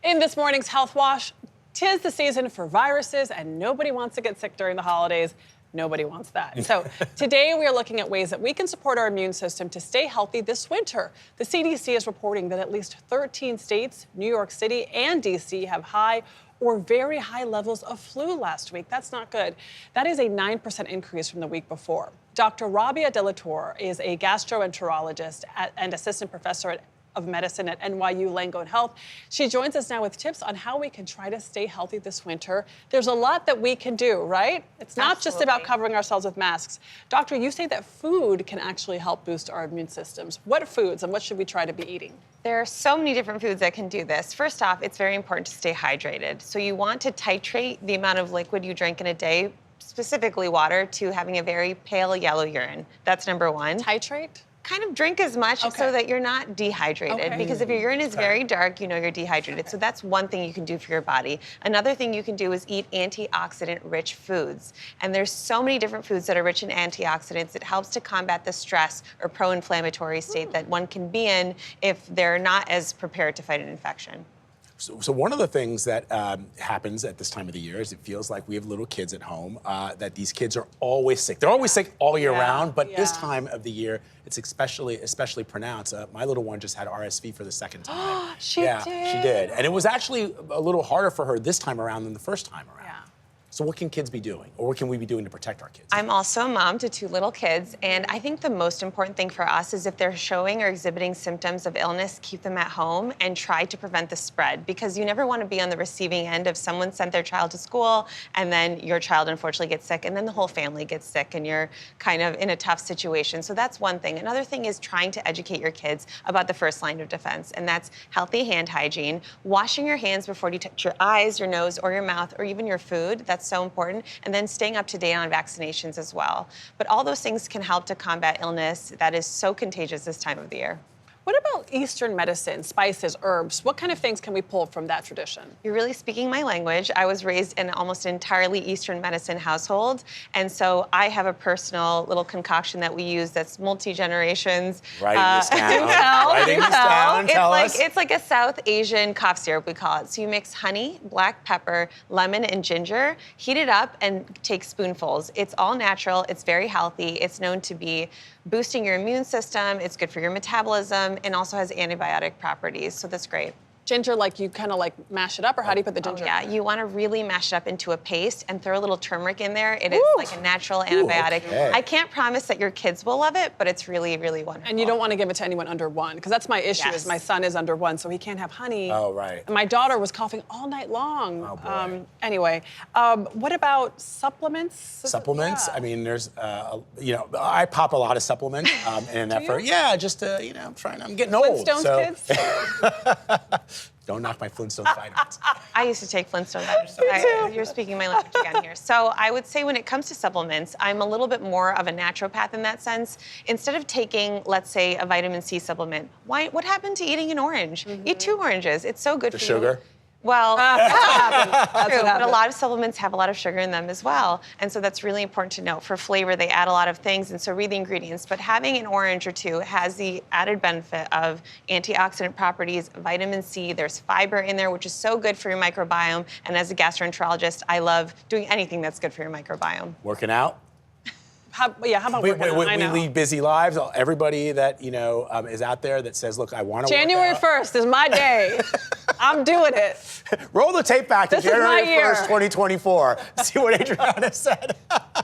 In this morning's Health Wash, 'tis the season for viruses and nobody wants to get sick during the holidays. Nobody wants that. So today we are looking at ways that we can support our immune system to stay healthy this winter. The CDC is reporting that at least 13 states, New York City and DC, have high or very high levels of flu last week. That's not good. That is a 9% increase from the week before. Dr. Rabia De Latour is a gastroenterologist and assistant professor of medicine at NYU Langone Health. She joins us now with tips on how we can try to stay healthy this winter. There's a lot that we can do, right? It's not just about covering ourselves with masks. Doctor, you say that food can actually help boost our immune systems. What foods and what should we try to be eating? There are so many different foods that can do this. First off, it's very important to stay hydrated. So you want to titrate the amount of liquid you drink in a day, specifically water, to having a very pale yellow urine. That's number one. Titrate? Kind of drink as much so that you're not dehydrated. Okay. Because if your urine is very dark, you know you're dehydrated. So that's one thing you can do for your body. Another thing you can do is eat antioxidant-rich foods. And there's so many different foods that are rich in antioxidants. It helps to combat the stress or pro-inflammatory state that one can be in if they're not as prepared to fight an infection. So one of the things that happens at this time of the year is it feels like we have little kids at home, that these kids are always sick. They're always sick all year round, but this time of the year, it's especially pronounced. My little one just had RSV for the second time. She did? She did. And it was actually a little harder for her this time around than the first time around. So what can kids be doing, or what can we be doing to protect our kids? I'm also a mom to 2 little kids, and I think the most important thing for us is if they're showing or exhibiting symptoms of illness, keep them at home and try to prevent the spread, because you never want to be on the receiving end of someone sent their child to school and then your child unfortunately gets sick and then the whole family gets sick and you're kind of in a tough situation. So that's one thing. Another thing is trying to educate your kids about the first line of defense, and that's healthy hand hygiene, washing your hands before you touch your eyes, your nose, or your mouth, or even your food. That's so important. And then staying up to date on vaccinations as well. But all those things can help to combat illness that is so contagious this time of the year. What about Eastern medicine, spices, herbs? What kind of things can we pull from that tradition? You're really speaking my language. I was raised in almost entirely Eastern medicine household, and so I have a personal little concoction that we use that's multi-generations. Writing this down. Writing this down. Tell us. It's like a South Asian cough syrup, we call it. So you mix honey, black pepper, lemon, and ginger, heat it up, and take spoonfuls. It's all natural. It's very healthy. It's known to be boosting your immune system. It's good for your metabolism, and also has antibiotic properties, so that's great. Ginger, like you kind of like mash it up, or how do you put the ginger? Yeah, you want to really mash it up into a paste and throw a little turmeric in there. It is like a natural antibiotic. Okay. I can't promise that your kids will love it, but it's really, really wonderful. And you don't want to give it to anyone under 1, because that's my issue. Is my son is under 1, so he can't have honey. Oh, right. And my daughter was coughing all night long. Oh, boy. Anyway, what about supplements? Supplements? Yeah. I mean, there's, I pop a lot of supplements in an effort. Yeah, just to, I'm getting old. Flintstones kids? Don't knock my Flintstones vitamins. I used to take Flintstone vitamins. You're speaking my language again here. So I would say when it comes to supplements, I'm a little bit more of a naturopath in that sense. Instead of taking, let's say, a vitamin C supplement, what happened to eating an orange? Eat 2 oranges. It's so good for you. Sugar? Well, That's true, what but a lot of supplements have a lot of sugar in them as well. And so that's really important to note. For flavor, they add a lot of things, and so read the ingredients. But having an orange or 2 has the added benefit of antioxidant properties, vitamin C, there's fiber in there, which is so good for your microbiome. And as a gastroenterologist, I love doing anything that's good for your microbiome. Working out? How about working out? I We know. lead busy lives. Everybody that, is out there that says, look, I want to January 1st is my day. I'm doing it. Roll the tape back to This is my January year. 1st, 2024. See what Adriana said.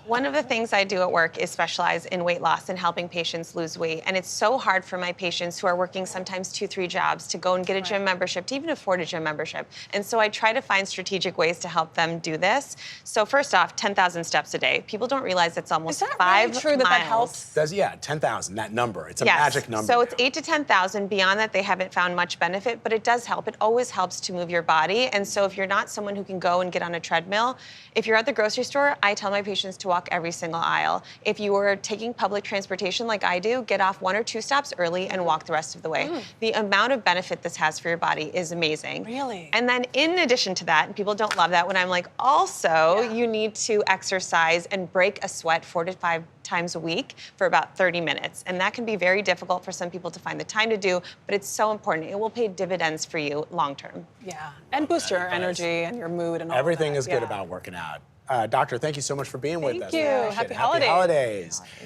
One of the things I do at work is specialize in weight loss and helping patients lose weight. And it's so hard for my patients who are working sometimes 2-3 jobs to go and get a gym membership, to even afford a gym membership. And so I try to find strategic ways to help them do this. So first off, 10,000 steps a day. People don't realize it's almost 5 really true miles. that helps? 10,000, that number. It's a magic number. So it's 8 to 10,000. Beyond that, they haven't found much benefit, but it does help. It always helps to move your body. And so if you're not someone who can go and get on a treadmill, if you're at the grocery store, I tell my patients to walk every single aisle. If you are taking public transportation like I do, get off 1 or 2 stops early and walk the rest of the way. The amount of benefit this has for your body is amazing. Really? And then in addition to that, and people don't love that when I'm like, also, you need to exercise and break a sweat 4 to 5 times a week for about 30 minutes. And that can be very difficult for some people to find the time to do, but it's so important. It will pay dividends for you long term. Yeah, and boost your energy and your mood and all Everything that. is good about working out. Doctor, thank you so much for being with us. Thank you. Happy holidays. Happy holidays.